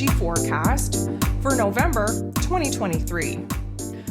energy forecast for November 2023.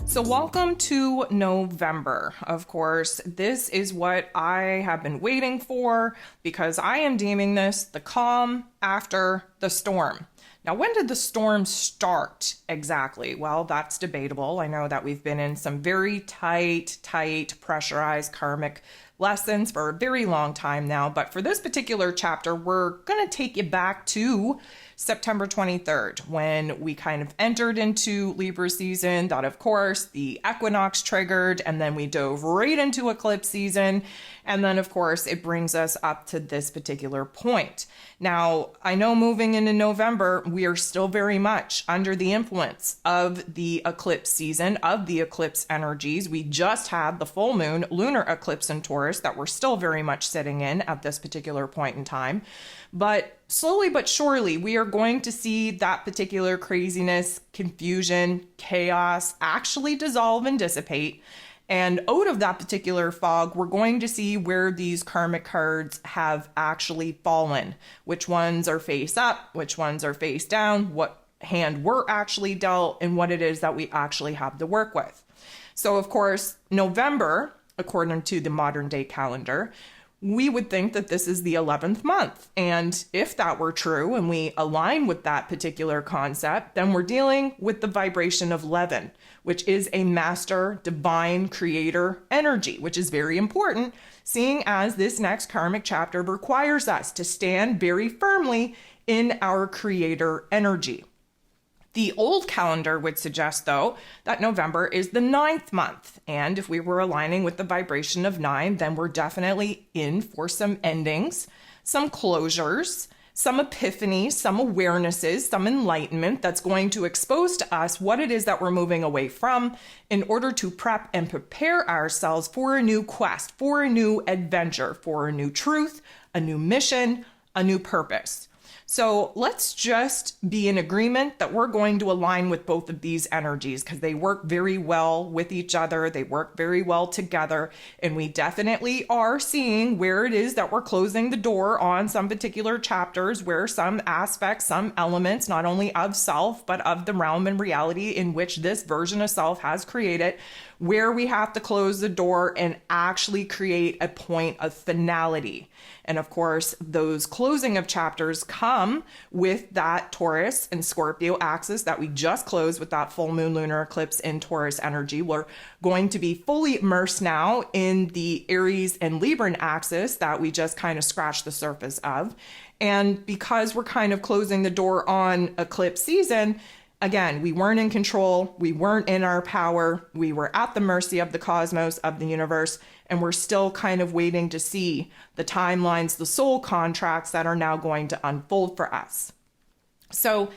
So welcome to November. Of course, this is what I have been waiting for because I am deeming this the calm after the storm. Now, when did the storm start exactly? Well, that's debatable. I know that we've been in some very tight, pressurized karmic lessons for a very long time now. But for this particular chapter, we're going to take you back to September 23rd, when we kind of entered into Libra season. That, of course, the equinox triggered, and then we dove right into eclipse season. And then, of course, it brings us up to this particular point. Now, I know moving into November, we are still very much under the influence of the eclipse season, of the eclipse energies. We just had the full moon lunar eclipse in Taurus that we're still very much sitting in at this particular point in time. But slowly but surely, we are going to see that particular craziness, confusion, chaos actually dissolve and dissipate. And out of that particular fog, we're going to see where these karmic cards have actually fallen, which ones are face up, which ones are face down, what hand we're actually dealt, and what it is that we actually have to work with. So, of course, November, according to the modern day calendar, we would think that this is the 11th month. And if that were true and we align with that particular concept, then we're dealing with the vibration of 11, which is a master divine creator energy, which is very important, seeing as this next karmic chapter requires us to stand very firmly in our creator energy. The old calendar would suggest, though, that November is the 9th month. And if we were aligning with the vibration of 9, then we're definitely in for some endings, some closures, some epiphanies, some awarenesses, some enlightenment that's going to expose to us what it is that we're moving away from in order to prep and prepare ourselves for a new quest, for a new adventure, for a new truth, a new mission, a new purpose. So let's just be in agreement that we're going to align with both of these energies because they work very well with each other. They work very well together. And we definitely are seeing where it is that we're closing the door on some particular chapters where some aspects, some elements, not only of self, but of the realm and reality in which this version of self has created, where we have to close the door and actually create a point of finality. And of course, those closing of chapters come with that Taurus and Scorpio axis that we just closed with that full moon lunar eclipse in Taurus energy. We're going to be fully immersed now in the Aries and Libran axis that we just kind of scratched the surface of. And because we're kind of closing the door on eclipse season, again, we weren't in control, we weren't in our power, we were at the mercy of the cosmos, of the universe, and we're still kind of waiting to see the timelines, the soul contracts that are now going to unfold for us. So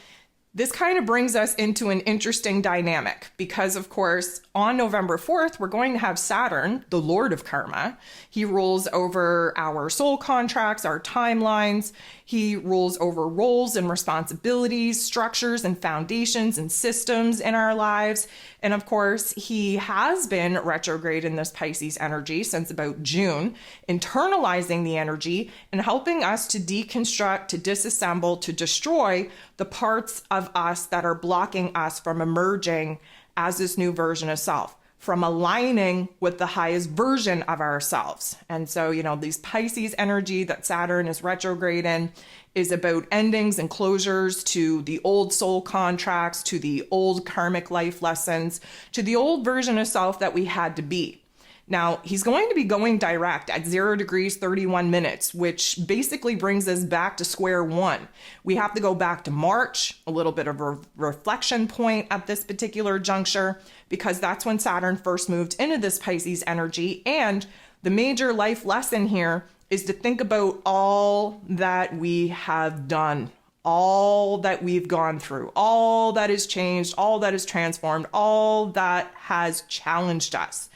this kind of brings us into an interesting dynamic because, of course, on November 4th, we're going to have Saturn, the Lord of Karma. He rules over our soul contracts, our timelines. He rules over roles and responsibilities, structures and foundations and systems in our lives. And of course, he has been retrograde in this Pisces energy since about June, internalizing the energy and helping us to deconstruct, to disassemble, to destroy the parts of us that are blocking us from emerging as this new version of self, from aligning with the highest version of ourselves. And so, these Pisces energy that Saturn is retrograde in is about endings and closures to the old soul contracts, to the old karmic life lessons, to the old version of self that we had to be. Now, he's going to be going direct at 0 degrees 31 minutes, which basically brings us back to square one. We have to go back to March, a little bit of a reflection point at this particular juncture, because that's when Saturn first moved into this Pisces energy. And the major life lesson here is to think about all that we have done, all that we've gone through, all that has changed, all that is transformed, all that has challenged us.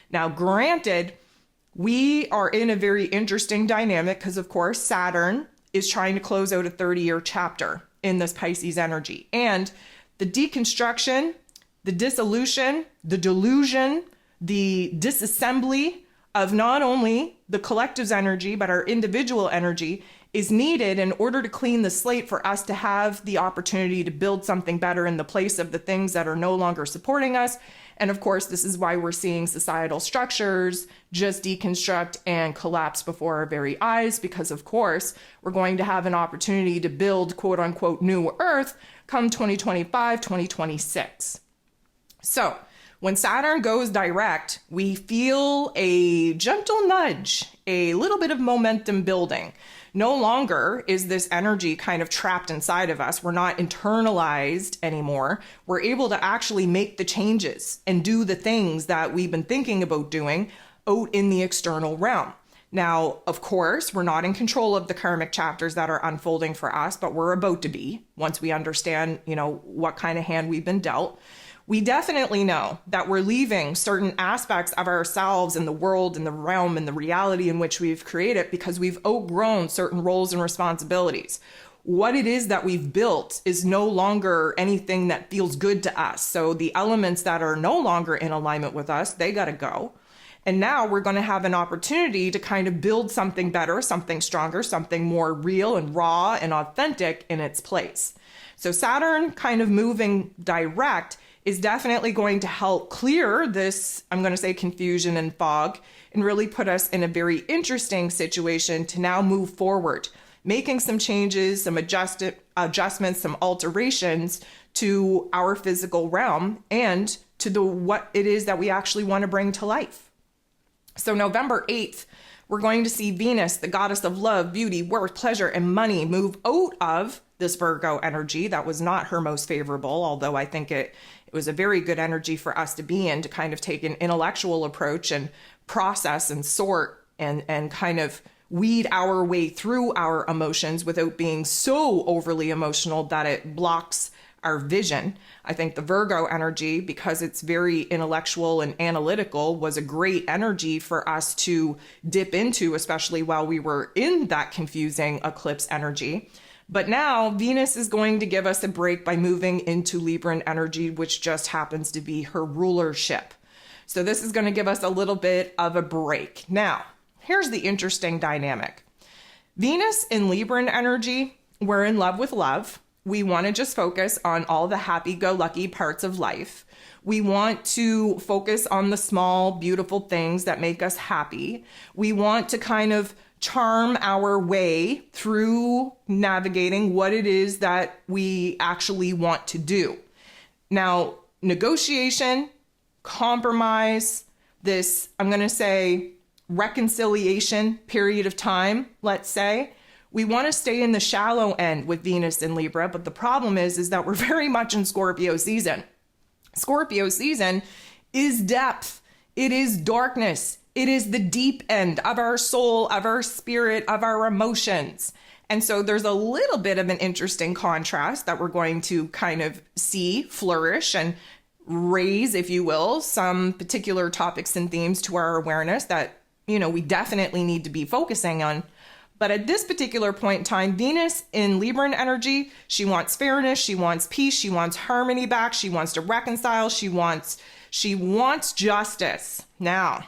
Now, granted, we are in a very interesting dynamic because, of course, Saturn is trying to close out a 30-year chapter in this Pisces energy. And the deconstruction, the dissolution, the delusion, the disassembly of not only the collective's energy, but our individual energy is needed in order to clean the slate for us to have the opportunity to build something better in the place of the things that are no longer supporting us. And of course, this is why we're seeing societal structures just deconstruct and collapse before our very eyes, because of course, we're going to have an opportunity to build quote unquote new earth come 2025, 2026. So when Saturn goes direct, we feel a gentle nudge, a little bit of momentum building. No longer is this energy kind of trapped inside of us. We're not internalized anymore. We're able to actually make the changes and do the things that we've been thinking about doing out in the external realm. Now, of course, we're not in control of the karmic chapters that are unfolding for us, but we're about to be once we understand, what kind of hand we've been dealt. We definitely know that we're leaving certain aspects of ourselves and the world and the realm and the reality in which we've created because we've outgrown certain roles and responsibilities. What it is that we've built is no longer anything that feels good to us. So the elements that are no longer in alignment with us, they got to go. And now we're going to have an opportunity to kind of build something better, something stronger, something more real and raw and authentic in its place. So Saturn kind of moving direct is definitely going to help clear this, I'm going to say, confusion and fog, and really put us in a very interesting situation to now move forward, making some changes, some adjustments, some alterations to our physical realm and to what it is that we actually want to bring to life. So November 8th, we're going to see Venus, the goddess of love, beauty, worth, pleasure, and money, move out of this Virgo energy. That was not her most favorable, although I think it was a very good energy for us to be in, to kind of take an intellectual approach and process and sort and kind of weed our way through our emotions without being so overly emotional that it blocks our vision. I think the Virgo energy, because it's very intellectual and analytical, was a great energy for us to dip into, especially while we were in that confusing eclipse energy. But now Venus is going to give us a break by moving into Libran energy, which just happens to be her rulership. So this is going to give us a little bit of a break. Now, here's the interesting dynamic. Venus in Libran energy, we're in love with love. We want to just focus on all the happy-go-lucky parts of life. We want to focus on the small, beautiful things that make us happy. We want to kind of charm our way through navigating what it is that we actually want to do. Now, negotiation, compromise, this, I'm going to say, reconciliation period of time, let's say, we want to stay in the shallow end with Venus in Libra, but the problem is that we're very much in Scorpio season. Scorpio season is depth. It is darkness. It is the deep end of our soul, of our spirit, of our emotions. And so there's a little bit of an interesting contrast that we're going to kind of see flourish and raise, if you will, some particular topics and themes to our awareness that, we definitely need to be focusing on. But at this particular point in time, Venus in Libran energy, she wants fairness, she wants peace, she wants harmony back, she wants to reconcile, she wants justice. Now,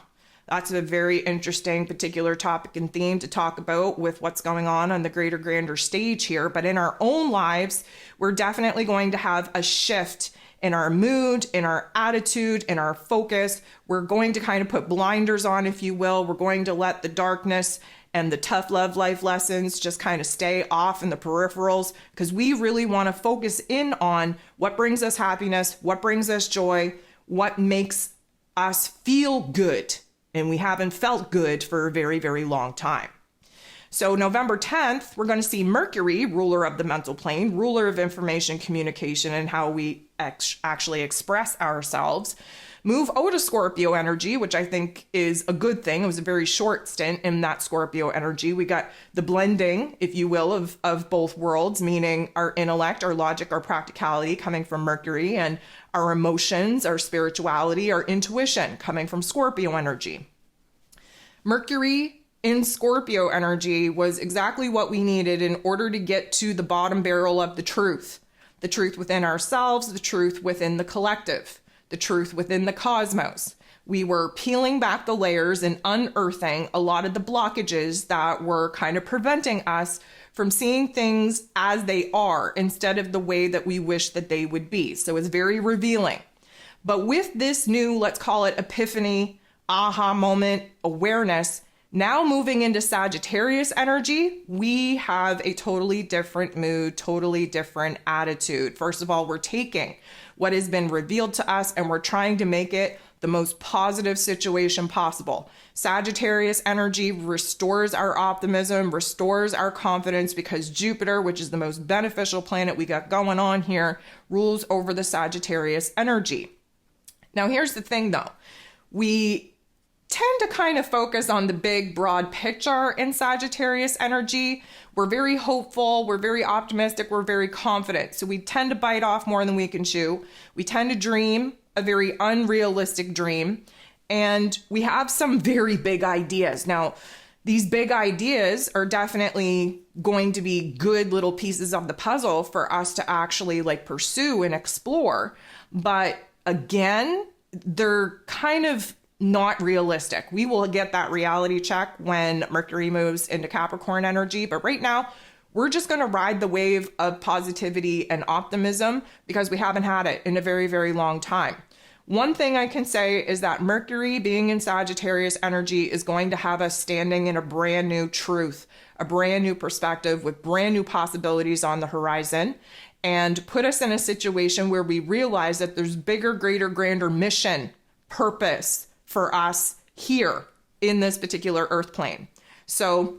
that's a very interesting particular topic and theme to talk about with what's going on the greater, grander stage here. But in our own lives, we're definitely going to have a shift in our mood, in our attitude, in our focus. We're going to kind of put blinders on, if you will. We're going to let the darkness and the tough love life lessons just kind of stay off in the peripherals, because we really want to focus in on what brings us happiness, what brings us joy, what makes us feel good. And we haven't felt good for a very, very long time. So November 10th, we're going to see Mercury, ruler of the mental plane, ruler of information communication and how we actually express ourselves, move out of Scorpio energy, which I think is a good thing. It was a very short stint in that Scorpio energy. We got the blending, if you will, of both worlds, meaning our intellect, our logic, our practicality coming from Mercury, and our emotions, our spirituality, our intuition coming from Scorpio energy. Mercury in Scorpio energy was exactly what we needed in order to get to the bottom barrel of the truth within ourselves, the truth within the collective, the truth within the cosmos. We were peeling back the layers and unearthing a lot of the blockages that were kind of preventing us from seeing things as they are instead of the way that we wish that they would be. So it's very revealing. But with this new, let's call it epiphany, aha moment, awareness, now moving into Sagittarius energy, we have a totally different mood, totally different attitude. First of all, we're taking what has been revealed to us and we're trying to make it the most positive situation possible. Sagittarius energy restores our optimism, restores our confidence, because Jupiter, which is the most beneficial planet we got going on here, rules over the Sagittarius energy. Now, here's the thing though. We tend to kind of focus on the big, broad picture in Sagittarius energy. We're very hopeful, we're very optimistic, we're very confident. So we tend to bite off more than we can chew. We tend to dream a very unrealistic dream. And we have some very big ideas. Now, these big ideas are definitely going to be good little pieces of the puzzle for us to actually like pursue and explore. But again, they're kind of not realistic. We will get that reality check when Mercury moves into Capricorn energy. But right now, we're just going to ride the wave of positivity and optimism because we haven't had it in a very, very long time. One thing I can say is that Mercury being in Sagittarius energy is going to have us standing in a brand new truth, a brand new perspective with brand new possibilities on the horizon, and put us in a situation where we realize that there's bigger, greater, grander mission, purpose for us here in this particular earth plane. So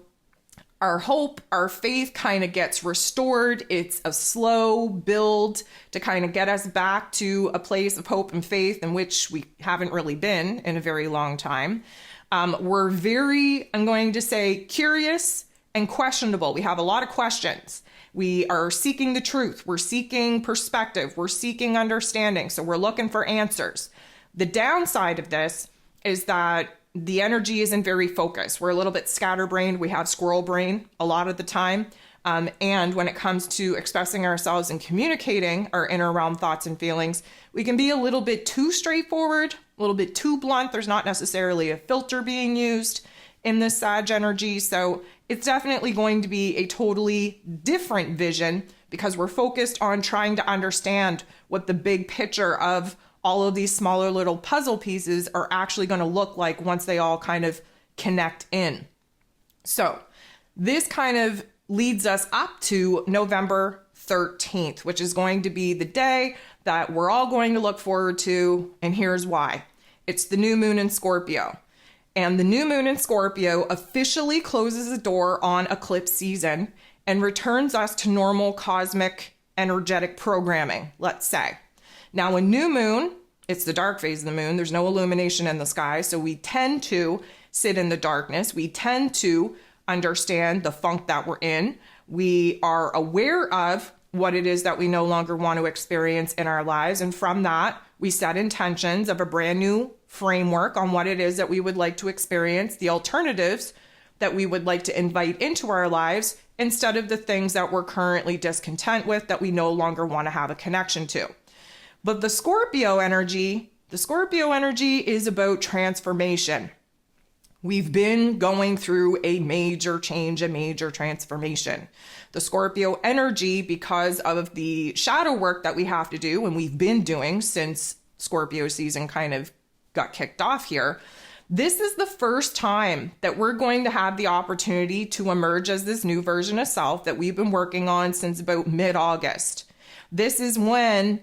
our hope, our faith kind of gets restored. It's a slow build to kind of get us back to a place of hope and faith in which we haven't really been in a very long time. We're very, I'm going to say, curious and questionable. We have a lot of questions. We are seeking the truth. We're seeking perspective. We're seeking understanding. So we're looking for answers. The downside of this is that the energy isn't very focused. We're a little bit scatterbrained. We have squirrel brain a lot of the time. And when it comes to expressing ourselves and communicating our inner realm thoughts and feelings, we can be a little bit too straightforward, a little bit too blunt. There's not necessarily a filter being used in this Sag energy. So it's definitely going to be a totally different vision because we're focused on trying to understand what the big picture of all of these smaller little puzzle pieces are actually going to look like once they all kind of connect in. So this kind of leads us up to November 13th, which is going to be the day that we're all going to look forward to. And here's why. It's the new moon in Scorpio. And the new moon in Scorpio officially closes the door on eclipse season and returns us to normal cosmic energetic programming, let's say. Now, a new moon, it's the dark phase of the moon. There's no illumination in the sky. So we tend to sit in the darkness. We tend to understand the funk that we're in. We are aware of what it is that we no longer want to experience in our lives. And from that, we set intentions of a brand new framework on what it is that we would like to experience, the alternatives that we would like to invite into our lives, instead of the things that we're currently discontent with, that we no longer want to have a connection to. But the Scorpio energy is about transformation. We've been going through a major change, a major transformation. The Scorpio energy, because of the shadow work that we have to do, and we've been doing since Scorpio season kind of got kicked off here, this is the first time that we're going to have the opportunity to emerge as this new version of self that we've been working on since about mid-August. This is when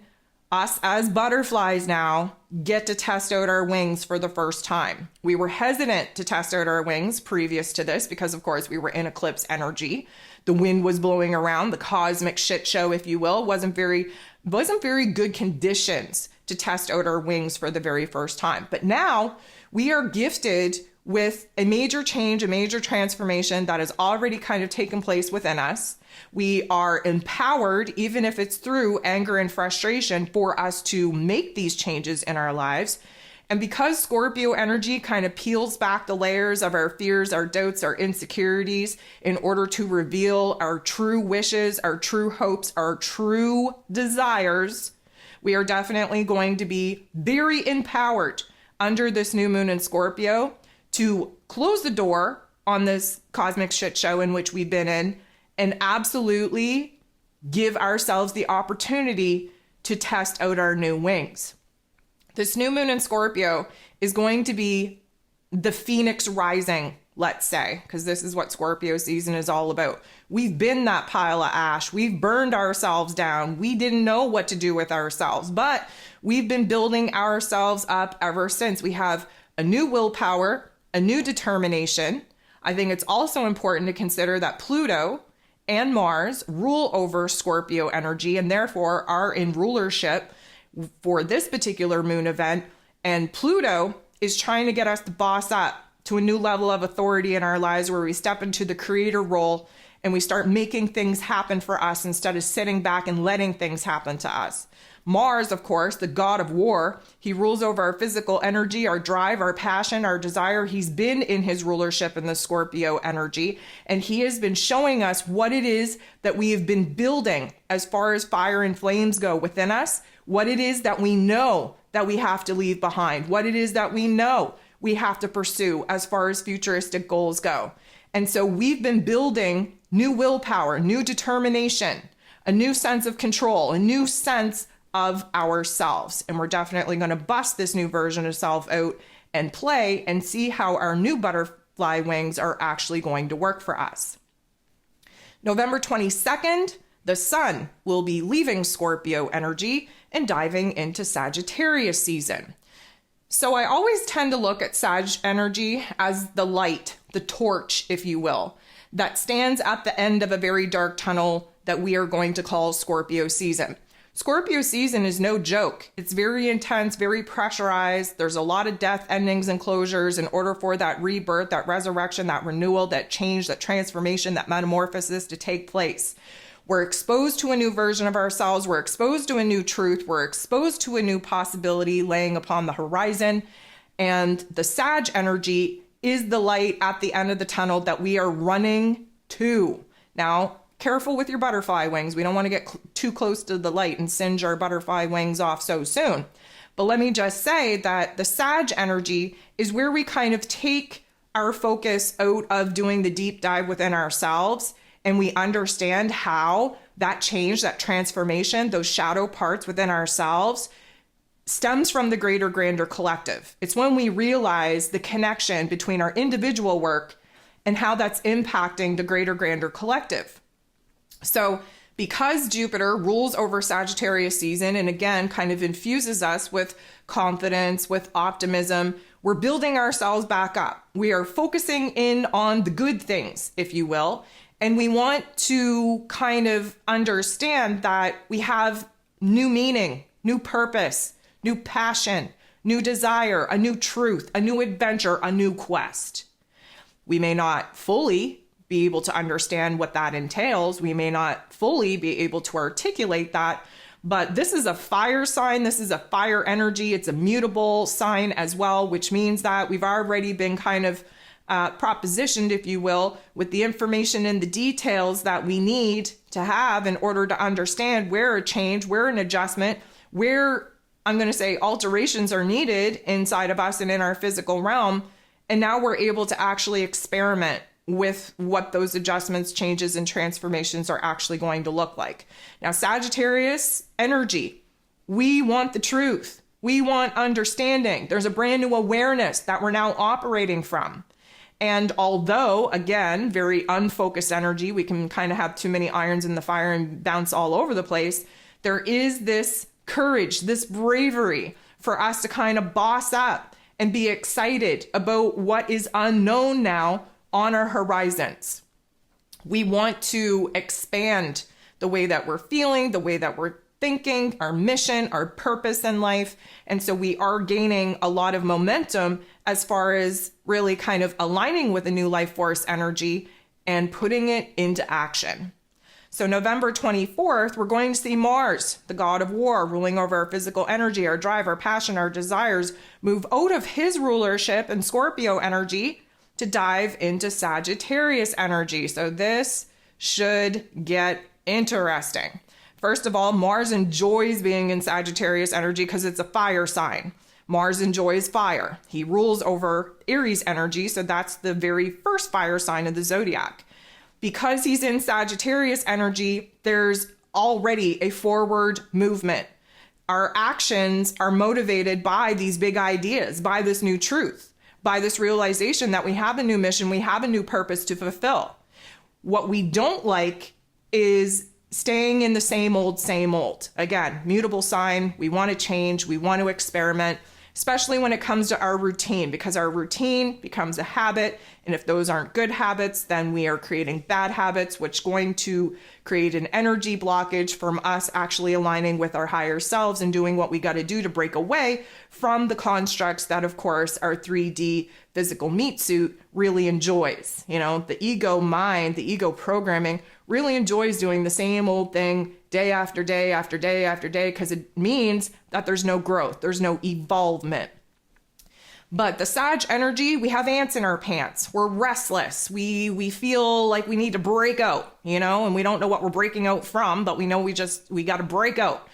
us as butterflies now get to test out our wings for the first time. We were hesitant to test out our wings previous to this because, of course, we were in eclipse energy. The wind was blowing around. The cosmic shit show, if you will, wasn't very good conditions to test out our wings for the very first time. But now we are gifted with a major change, a major transformation that has already kind of taken place within us. We are empowered, even if it's through anger and frustration, for us to make these changes in our lives. And because Scorpio energy kind of peels back the layers of our fears, our doubts, our insecurities in order to reveal our true wishes, our true hopes, our true desires, we are definitely going to be very empowered under this new moon in Scorpio to close the door on this cosmic shit show in which we've been in and absolutely give ourselves the opportunity to test out our new wings. This new moon in Scorpio is going to be the phoenix rising, let's say, because this is what Scorpio season is all about. We've been that pile of ash. We've burned ourselves down. We didn't know what to do with ourselves, but we've been building ourselves up ever since. We have a new willpower, a new determination. I think it's also important to consider that Pluto and Mars rule over Scorpio energy and therefore are in rulership for this particular moon event. And Pluto is trying to get us to boss up to a new level of authority in our lives where we step into the creator role and we start making things happen for us instead of sitting back and letting things happen to us. Mars, of course, the god of war, he rules over our physical energy, our drive, our passion, our desire. He's been in his rulership in the Scorpio energy, and he has been showing us what it is that we have been building as far as fire and flames go within us, what it is that we know that we have to leave behind, what it is that we know we have to pursue as far as futuristic goals go. And so we've been building new willpower, new determination, a new sense of control, a new sense of ourselves. And we're definitely going to bust this new version of self out and play and see how our new butterfly wings are actually going to work for us. November 22nd, the sun will be leaving Scorpio energy and diving into Sagittarius season. So I always tend to look at Sag energy as the light, the torch, if you will, that stands at the end of a very dark tunnel that we are going to call Scorpio season. Scorpio season is no joke. It's very intense, very pressurized. There's a lot of death endings and closures in order for that rebirth, that resurrection, that renewal, that change, that transformation, that metamorphosis to take place. We're exposed to a new version of ourselves. We're exposed to a new truth. We're exposed to a new possibility laying upon the horizon. And the Sag energy is the light at the end of the tunnel that we are running to. Now, careful with your butterfly wings. We don't want to get too close to the light and singe our butterfly wings off so soon. But let me just say that the Sag energy is where we kind of take our focus out of doing the deep dive within ourselves, and we understand how that change, that transformation, those shadow parts within ourselves stems from the greater, grander collective. It's when we realize the connection between our individual work and how that's impacting the greater, grander collective. So because Jupiter rules over Sagittarius season and again kind of infuses us with confidence, with optimism, we're building ourselves back up. We are focusing in on the good things, if you will. And we want to kind of understand that we have new meaning, new purpose, new passion, new desire, a new truth, a new adventure, a new quest. We may not fully be able to understand what that entails. We may not fully be able to articulate that, but this is a fire sign. This is a fire energy. It's a mutable sign as well, which means that we've already been kind of propositioned, if you will, with the information and the details that we need to have in order to understand where a change, where an adjustment, where I'm going to say alterations are needed inside of us and in our physical realm. And now we're able to actually experiment with what those adjustments, changes, and transformations are actually going to look like. Now, Sagittarius energy, we want the truth. We want understanding. There's a brand new awareness that we're now operating from. And although, again, very unfocused energy, we can kind of have too many irons in the fire and bounce all over the place, there is this courage, this bravery for us to kind of boss up and be excited about what is unknown now on our horizons. We want to expand the way that we're feeling, the way that we're thinking, our mission, our purpose in life. And so we are gaining a lot of momentum as far as really kind of aligning with a new life force energy and putting it into action. So November 24th, we're going to see Mars, the god of war, ruling over our physical energy, our drive, our passion, our desires, move out of his rulership and Scorpio energy to dive into Sagittarius energy. So this should get interesting. First of all, Mars enjoys being in Sagittarius energy because it's a fire sign. Mars enjoys fire. He rules over Aries energy, so that's the very first fire sign of the zodiac. because he's in Sagittarius energy, there's already a forward movement. Our actions are motivated by these big ideas, by this new truth, by this realization that we have a new mission, we have a new purpose to fulfill. What we don't like is staying in the same old, same old. Again, mutable sign, we want to change, we want to experiment, especially when it comes to our routine, because our routine becomes a habit. And if those aren't good habits, then we are creating bad habits, which is going to create an energy blockage from us actually aligning with our higher selves and doing what we got to do to break away from the constructs that, of course, our 3D physical meat suit really enjoys. You know, the ego mind, the ego programming really enjoys doing the same old thing day after day after day after day, because it means that there's no growth, there's no evolvement. But the Sag energy, we have ants in our pants. We're restless. We feel like we need to break out, you know, and we don't know what we're breaking out from, but we know we got to break out.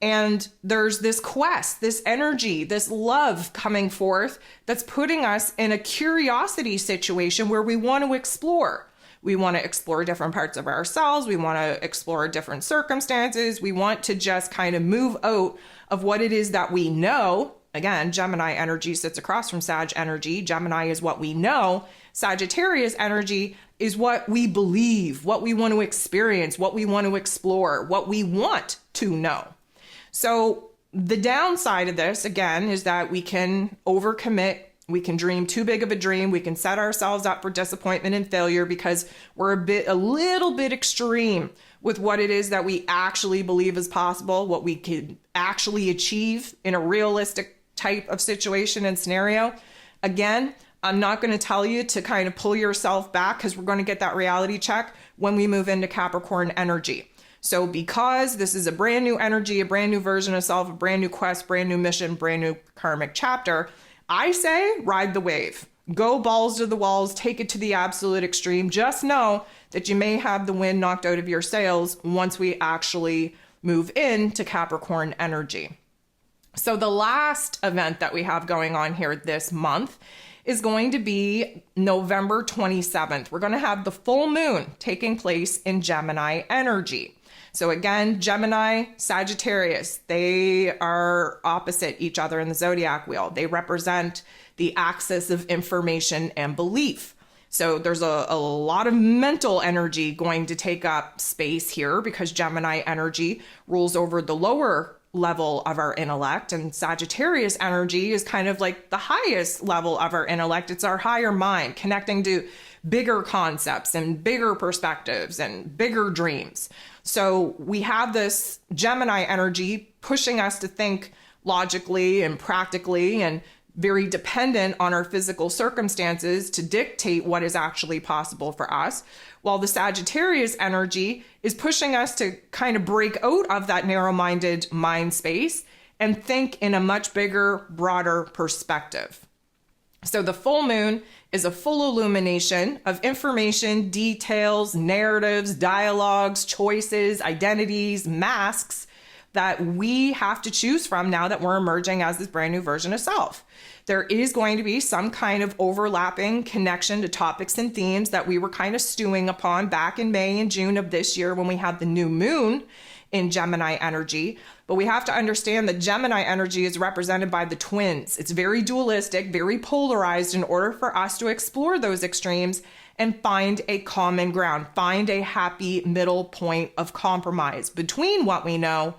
And there's this quest, this energy, this love coming forth that's putting us in a curiosity situation where we want to explore. We want to explore different parts of ourselves. We want to explore different circumstances. We want to just kind of move out of what it is that we know. Again, Gemini energy sits across from Sag energy. Gemini is what we know. Sagittarius energy is what we believe, what we want to experience, what we want to explore, what we want to know. So the downside of this, again, is that we can overcommit. We can dream too big of a dream. We can set ourselves up for disappointment and failure because we're a little bit extreme with what it is that we actually believe is possible, what we could actually achieve in a realistic type of situation and scenario. Again, I'm not going to tell you to kind of pull yourself back, because we're going to get that reality check when we move into Capricorn energy. So because this is a brand new energy, a brand new version of self, a brand new quest, brand new mission, brand new karmic chapter, I say ride the wave. Go balls to the walls, take it to the absolute extreme. Just know that you may have the wind knocked out of your sails once we actually move into Capricorn energy. So the last event that we have going on here this month is going to be November 27th. We're going to have the full moon taking place in Gemini energy. So again, Gemini, Sagittarius, they are opposite each other in the zodiac wheel. They represent the axis of information and belief. So there's a lot of mental energy going to take up space here, because Gemini energy rules over the lower level of our intellect, and Sagittarius energy is kind of like the highest level of our intellect. It's our higher mind connecting to bigger concepts and bigger perspectives and bigger dreams. So we have this Gemini energy pushing us to think logically and practically and very dependent on our physical circumstances to dictate what is actually possible for us, while the Sagittarius energy is pushing us to kind of break out of that narrow-minded mind space and think in a much bigger, broader perspective. So the full moon is a full illumination of information, details, narratives, dialogues, choices, identities, masks that we have to choose from now that we're emerging as this brand new version of self. There is going to be some kind of overlapping connection to topics and themes that we were kind of stewing upon back in May and June of this year when we had the new moon in Gemini energy. But we have to understand that Gemini energy is represented by the twins. It's very dualistic, very polarized, in order for us to explore those extremes and find a common ground, find a happy middle point of compromise between what we know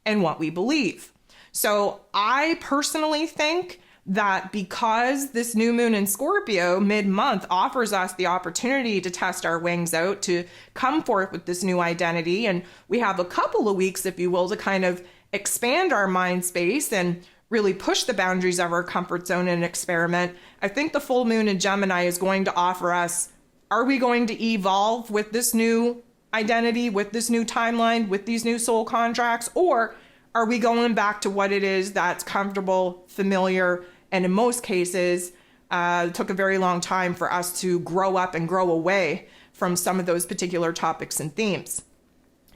and what we believe. So I personally think that because this new moon in Scorpio mid-month offers us the opportunity to test our wings out, to come forth with this new identity, and we have a couple of weeks, if you will, to kind of expand our mind space and really push the boundaries of our comfort zone and experiment, I think the full moon in Gemini is going to offer us, are we going to evolve with this new identity, with this new timeline, with these new soul contracts, or are we going back to what it is that's comfortable, familiar, and in most cases, it took a very long time for us to grow up and grow away from some of those particular topics and themes.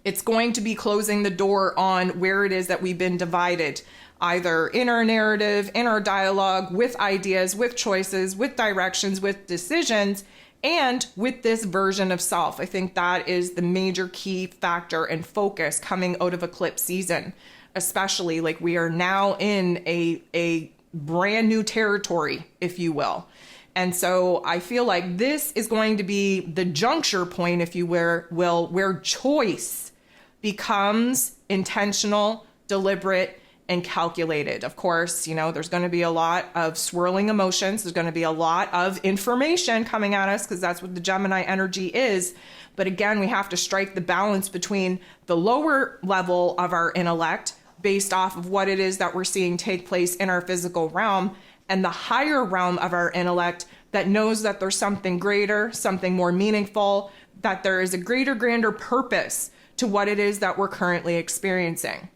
It's going to be closing the door on where it is that we've been divided, either in our narrative, in our dialogue, with ideas, with choices, with directions, with decisions, and with this version of self. I think that is the major key factor and focus coming out of eclipse season, especially like we are now in a brand new territory, if you will. And so I feel like this is going to be the juncture point, if you will, where choice becomes intentional, deliberate, and calculated. Of course, there's going to be a lot of swirling emotions. There's going to be a lot of information coming at us because that's what the Gemini energy is. But again, we have to strike the balance between the lower level of our intellect based off of what it is that we're seeing take place in our physical realm and the higher realm of our intellect that knows that there's something greater, something more meaningful, that there is a greater, grander purpose to what it is that we're currently experiencing.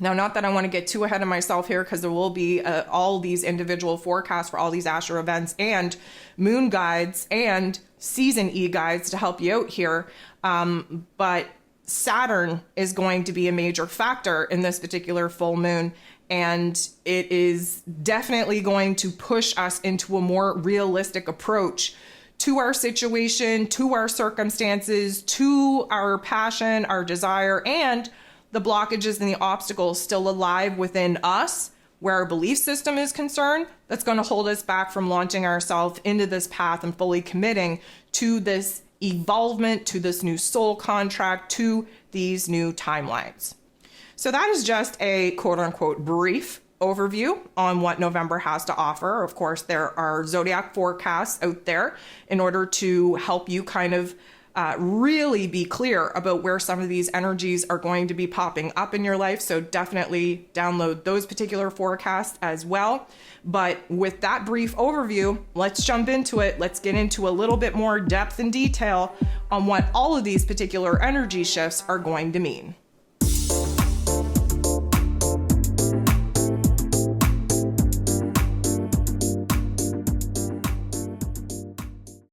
Now, not that I want to get too ahead of myself here, because there will be all these individual forecasts for all these astro events and moon guides and season e-guides to help you out here. But Saturn is going to be a major factor in this particular full moon. And it is definitely going to push us into a more realistic approach to our situation, to our circumstances, to our passion, our desire, and the blockages and the obstacles still alive within us, where our belief system is concerned, that's going to hold us back from launching ourselves into this path and fully committing to this evolvement, to this new soul contract, to these new timelines. So that is just a quote unquote brief overview on what November has to offer. Of course, there are zodiac forecasts out there in order to help you kind of really be clear about where some of these energies are going to be popping up in your life. So definitely download those particular forecasts as well. But with that brief overview, let's jump into it. Let's get into a little bit more depth and detail on what all of these particular energy shifts are going to mean.